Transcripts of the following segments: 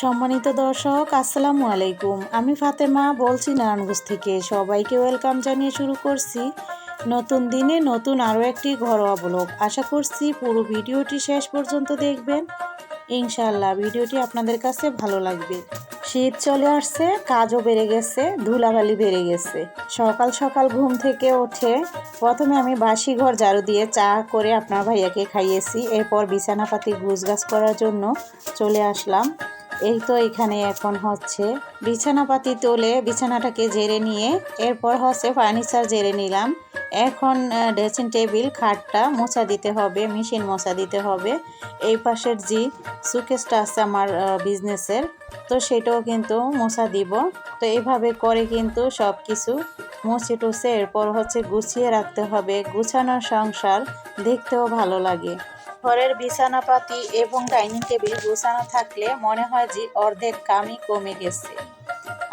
সম্মানিত দর্শক, আসসালামু আলাইকুম। আমি ফাতেমা বলছি নারায়ণগঞ্জ থেকে। সবাইকে ওয়েলকাম জানিয়ে শুরু করছি নতুন দিনে নতুন আরও একটি ঘরোয়া ব্লগ। আশা করছি পুরো ভিডিওটি শেষ পর্যন্ত দেখবেন। ইনশাআল্লাহ ভিডিওটি আপনাদের কাছে ভালো লাগবে। শীত চলে আসছে, কাজও বেড়ে গেছে, ধুলাবালি বেড়ে গেছে। সকাল সকাল ঘুম থেকে উঠে প্রথমে আমি বাসি ঘর ঝাড়ু দিয়ে চা করে আপনার ভাইয়াকে খাইয়েছি। এরপর বিছানাপাতি গুছগাছ করার জন্য চলে আসলাম। এই তো এখানে এখন হচ্ছে বিছানাপাতি তোলে বিছানাটাকে ঝেড়ে নিয়ে এরপর হচ্ছে ফার্নিচার ঝেড়ে নিলাম। এখন ড্রেসিং টেবিল খাটটা মোছা দিতে হবে, মেশিন মোছা দিতে হবে। এই পাশের যে সুকেসটা আছে আমার বিজনেসের, তো সেটাও কিন্তু মোছা দিব। তো এইভাবে করে কিন্তু সব কিছু মুছে টুছে এরপর হচ্ছে গুছিয়ে রাখতে হবে। গুছানোর সংসার দেখতেও ভালো লাগে। ঘরের বিছানাপাতি এবং ডাইনিং টেবিল গোছানো থাকলে মনে হয় যে অর্ধেক কামই কমে গেছে।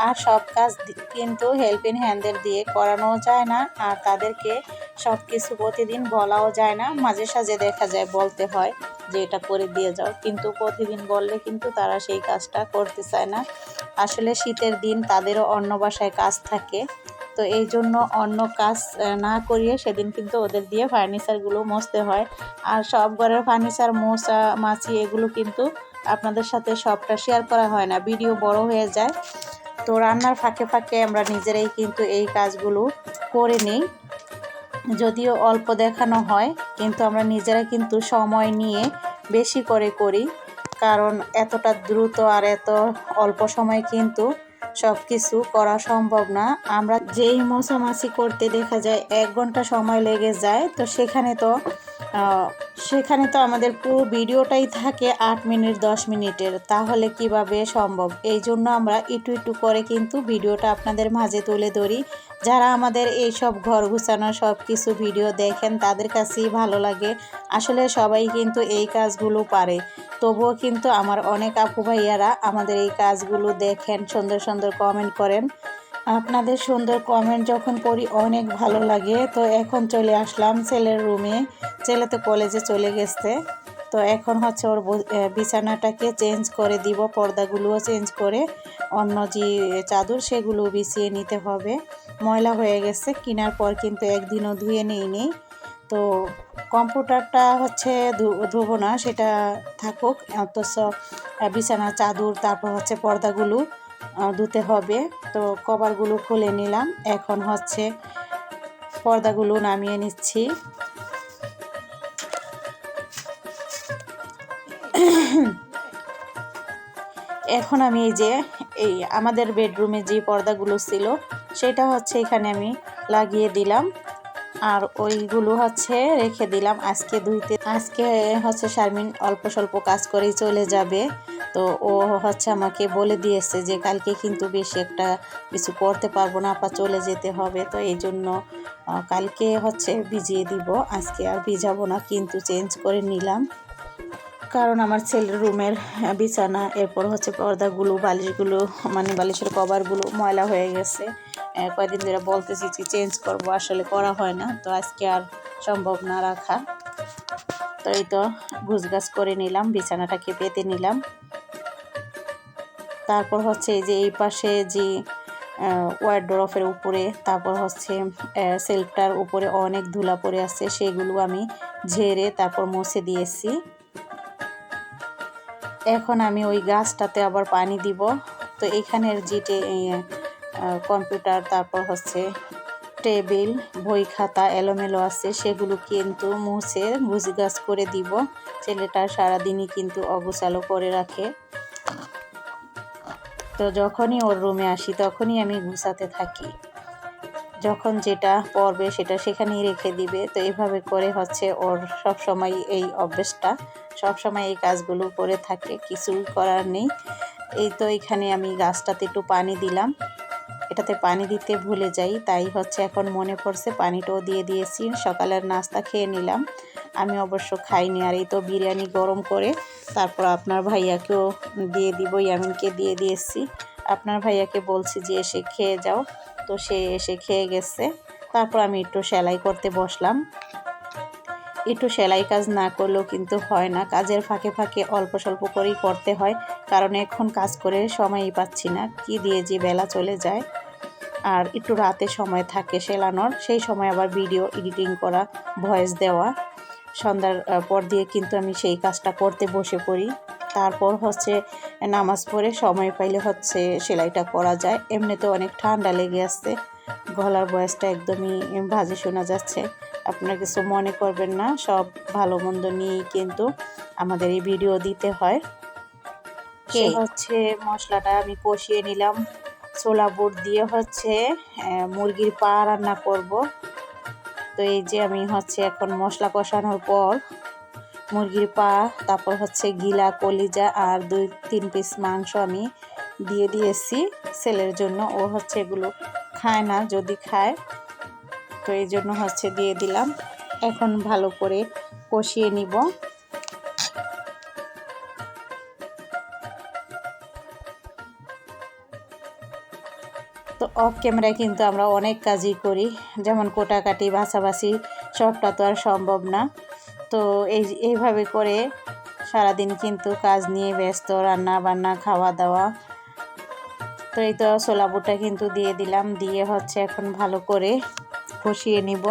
আর সব কাজ কিন্তু হেল্পিং হ্যান্ডদের দিয়ে করানো যায় না, আর তাদেরকে সব কিছু প্রতিদিন বলাও যায় না। মাঝে সাঝে দেখা যায় বলতে হয় যে এটা করে দিয়ে যাও, কিন্তু প্রতিদিন বললে কিন্তু তারা সেই কাজটা করতে চায় না। আসলে শীতের দিন তাদেরও অন্য বাসায় কাজ থাকে, তো এই জন্য অন্য কাজ না করিয়ে সেদিন কিন্তু ওদের দিয়ে ফার্নিচারগুলো মুছতে হয়। আর সব ঘরের ফার্নিচার মোছা মাছি এগুলো কিন্তু আপনাদের সাথে সবটা শেয়ার করা হয় না, ভিডিও বড় হয়ে যায়। তো রান্নার ফাঁকে ফাঁকে আমরা নিজেরাই কিন্তু এই কাজগুলো করে নিই। যদিও অল্প দেখানো হয়, কিন্তু আমরা নিজেরা কিন্তু সময় নিয়ে বেশি করে করি, কারণ এতটা দ্রুত আর এত অল্প সময় কিন্তু সব কিছু করা সম্ভব না। আমরা যেই মোছামাছি করতে দেখা যায় 1 ঘন্টা সময় লেগে যায়, তো সেখানে তো আমাদের পুরো ভিডিওটাই থাকে 8 মিনিট 10 মিনিটের, তাহলে কিভাবে সম্ভব? এই জন্য আমরা একটু একটু করে কিন্তু ভিডিওটা আপনাদের মাঝে তুলে ধরি। যারা আমাদের এই সব ঘর গুছানো সব কিছু ভিডিও দেখেন তাদের কাছেই ভালো লাগে। আসলে সবাই কিন্তু এই কাজগুলো পারে, তবুও কিন্তু আমার অনেক আপু ভাইয়ারা আমাদের এই কাজগুলো দেখেন, সুন্দর সুন্দর কমেন্ট করেন। আপনাদের সুন্দর কমেন্ট যখন পড়ি অনেক ভালো লাগে। তো এখন চলে আসলাম ছেলের রুমে। ছেলে তো কলেজে চলে গেছে, তো এখন হচ্ছে ওর বিছানাটাকে চেঞ্জ করে দিব, পর্দাগুলোও চেঞ্জ করে অন্য যে চাদর সেগুলো বিছিয়ে নিতে হবে। ময়লা হয়ে গেছে, কেনার পর কিন্তু একদিনও ধুয়ে নেই। তো কম্পিউটারটা হচ্ছে ধোবো না, সেটা থাকুক, অথচ বিছানার চাদর তারপর হচ্ছে পর্দাগুলো ধুতে হবে। তো কভারগুলো খুলে নিলাম, এখন হচ্ছে পর্দাগুলো নামিয়ে নিচ্ছি। এখন আমি এই আমাদের বেডরুমে যে পর্দাগুলো ছিল সেটা হচ্ছে এখানে আমি লাগিয়ে দিলাম, আর ওইগুলো হচ্ছে রেখে দিলাম আজকে ধুইতে। আজকে হচ্ছে শারমিন অল্প স্বল্প কাজ করেই চলে যাবে, তো ও হচ্ছে আমাকে বলে দিয়েছে যে কালকে কিন্তু বেশি একটা কিছু করতে পারবো না, আপা চলে যেতে হবে। তো এই জন্য কালকে হচ্ছে ভিজিয়ে দিব, আজকে আর ভিজাবো না, কিন্তু চেঞ্জ করে নিলাম। কারণ আমার ছেলের রুমের বিছানা এরপর হচ্ছে পর্দাগুলো বালিশগুলো মানে বালিশের কভারগুলো ময়লা হয়ে গেছে। কয়েকদিন ধরে বলতেছি যে চেঞ্জ করব, আসলে করা হয় না, তো আজকে আর সম্ভব না রাখা। তো এই তো গুছগাছ করে নিলাম, বিছানাটাকে পেতে নিলাম। তারপর হচ্ছে এই যে এই পাশে যে ওয়ার্ডরোবের উপরে, তারপর হচ্ছে সেলফটার উপরে অনেক ধুলা পড়ে আছে, সেগুলো আমি ঝেড়ে তারপর মুছে দিয়েছি। এখন আমি ওই গাছটাতে আবার পানি দিব। তো এখানের যে কম্পিউটার তারপর হচ্ছে টেবিল বই খাতা এলোমেলো আছে, সেগুলো কিন্তু মুছে গুছগাছ করে দিব। ছেলেটা সারাদিনই কিন্তু অগোছালো করে রাখে, তো যখনই ওর রুমে আসি তখনই আমি গুছাতে থাকি। যখন যেটা পড়বে সেটা সেখানেই রেখে দিবে। তো এভাবে করে হচ্ছে ওর সব সময় এই অভ্যেসটা, সব সময় এই কাজগুলো করে থাকে, কিছুই করার নেই। এই তো এখানে আমি গাছটাতে একটু পানি দিলাম, এটাতে পানি দিতে ভুলে যাই, তাই হচ্ছে এখন মনে পড়ছে পানিটাও দিয়ে দিয়েছি। সকালের নাস্তা খেয়ে নিলাম, আমি অবশ্য খাইনি। আর এই তো বিরিয়ানি গরম করে তারপর আপনার ভাইয়াকেও দিয়ে দিব, ইয়ামিনকে দিয়ে দিয়েছি। আপনার ভাইয়াকে বলছি যে এসে খেয়ে যাও, তো সে এসে খেয়ে গেছে। তারপর আমি একটু সেলাই করতে বসলাম। একটু সেলাই কাজ না করলেও কিন্তু হয় না, কাজের ফাঁকে ফাঁকে অল্প স্বল্প করেই করতে হয়, কারণ এখন কাজ করে সময়ই পাচ্ছি না, কি দিয়ে যে বেলা চলে যায়। আর একটু রাতে সময় থাকে সেলানোর, সেই সময় আবার ভিডিও এডিটিং করা, ভয়েস দেওয়া, সন্ধ্যার পর দিয়ে কিন্তু আমি সেই কাজটা করতে বসে পড়ি। তারপর হচ্ছে নামাজ পড়ে সময় পাইলে হচ্ছে সেলাইটা করা যায়। এমনিতে অনেক ঠান্ডা লেগে আসছে, গলার ভয়েসটা একদমই বাজে শোনা যাচ্ছে, আপনারা কিছু মনে করবেন না, সব ভালো মন্দ নিয়েই কিন্তু আমাদের এই ভিডিও দিতে হয়। সে হচ্ছে মশলাটা আমি কষিয়ে নিলাম, ছোলা বুট দিয়ে হচ্ছে মুরগির পা রান্না করব। তো এই যে আমি হচ্ছে এখন মশলা কষানোর পর মুরগির পা, তারপর হচ্ছে গিলা, কলিজা আর 2-3 পিস মাংস আমি দিয়ে দিয়েছি ছেলের জন্য। ও হচ্ছে এগুলো খায় না, যদি খায় তো এই জন্য হচ্ছে দিয়ে দিলাম। এখন ভালো করে কষিয়ে নিব। তো অফ ক্যামেরায় কিন্তু আমরা অনেক কাজই করি, যেমন কোটাকাটি, বাছাবাছি, সবটা তো আর সম্ভব না। তো এইভাবে করে সারাদিন কিন্তু কাজ নিয়ে ব্যস্ত, রান্না বান্না, খাওয়া দাওয়া। তো এই তো ছোলা বুটটা কিন্তু দিয়ে দিলাম, দিয়ে হচ্ছে এখন ভালো করে কষিয়ে নিব।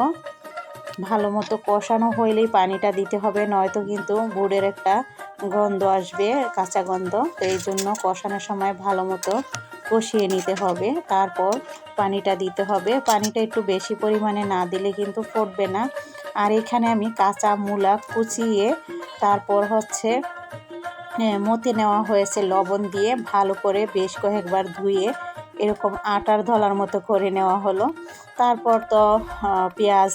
ভালো মতো কষানো হইলেই পানিটা দিতে হবে, নয়তো কিন্তু বুটের একটা গন্ধ আসবে, কাঁচা গন্ধ। তো এই জন্য কষানোর সময় ভালো মতো কষিয়ে নিতে হবে, তারপর পানিটা দিতে হবে। পানিটা একটু বেশি পরিমাণে না দিলে কিন্তু ফুটবে না। আর এখানে আমি কাঁচা মূলা কুচিয়ে তারপর হচ্ছে মথে নেওয়া হয়েছে লবণ দিয়ে, ভালো করে বেশ কয়েকবার ধুয়ে এরকম আটার ধলার মতো করে নেওয়া হলো। তারপর তো পেঁয়াজ,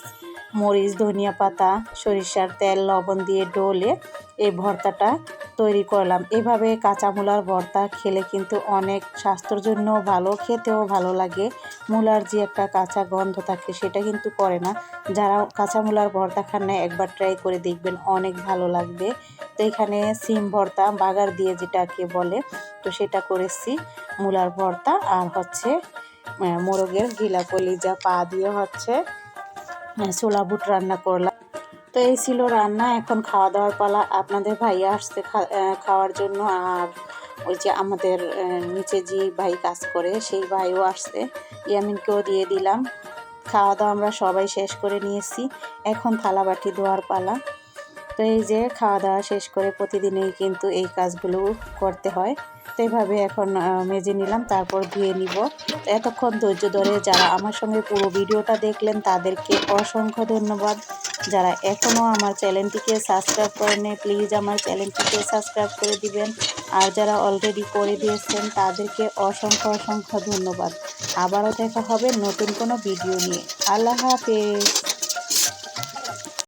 মরিচ, ধনিয়া পাতা, সরিষার তেল, লবণ দিয়ে ডলে এই ভর্তাটা তৈরি করলাম। এভাবে কাঁচা মূলার ভর্তা খেলে কিন্তু অনেক স্বাস্থ্যের জন্য ভালো, খেতেও ভালো লাগে। মূলার যে একটা কাঁচা গন্ধ থাকে সেটা কিন্তু করে না। যারা কাঁচা মূলার ভর্তা খান না, একবার ট্রাই করে দেখবেন, অনেক ভালো লাগবে। তো এখানে সিম ভর্তা, বাগার দিয়ে যেটাকে বলে, তো সেটা করেছি, মূলার ভর্তা আর হচ্ছে মোরগের গিলা, কলিজা, পা দিয়ে হচ্ছে ছোলা বুট রান্না করলাম। তো এই ছিল রান্না। এখন খাওয়া দাওয়ার পালা। আপনাদের ভাইয়া আসছে খাওয়ার জন্য, আর ওই যে আমাদের নিচে যে ভাই কাজ করে সেই ভাইও আসছে, ইয়ামিনকেও দিয়ে দিলাম। খাওয়া দাওয়া আমরা সবাই শেষ করে নিয়েছি, এখন থালা বাটি ধোয়ার পালা। তো এই যে খাওয়া দাওয়া শেষ করে প্রতিদিনই কিন্তু এই কাজগুলো করতে হয়। তো এইভাবে এখন মেজে নিলাম, তারপর ধুয়ে নিব। তো এতক্ষণ ধৈর্য ধরে যারা আমার সঙ্গে পুরো ভিডিওটা দেখলেন তাদেরকে অসংখ্য ধন্যবাদ। যারা এখনও আমার চ্যানেলটিকে সাবস্ক্রাইব করেনি, প্লিজ আমার চ্যানেলটিকে সাবস্ক্রাইব করে দিবেন। আর যারা অলরেডি করে দিয়েছেন তাদেরকে অসংখ্য অসংখ্য ধন্যবাদ। আবারও দেখা হবে নতুন কোনো ভিডিও নিয়ে। আল্লাহ হাফেজ।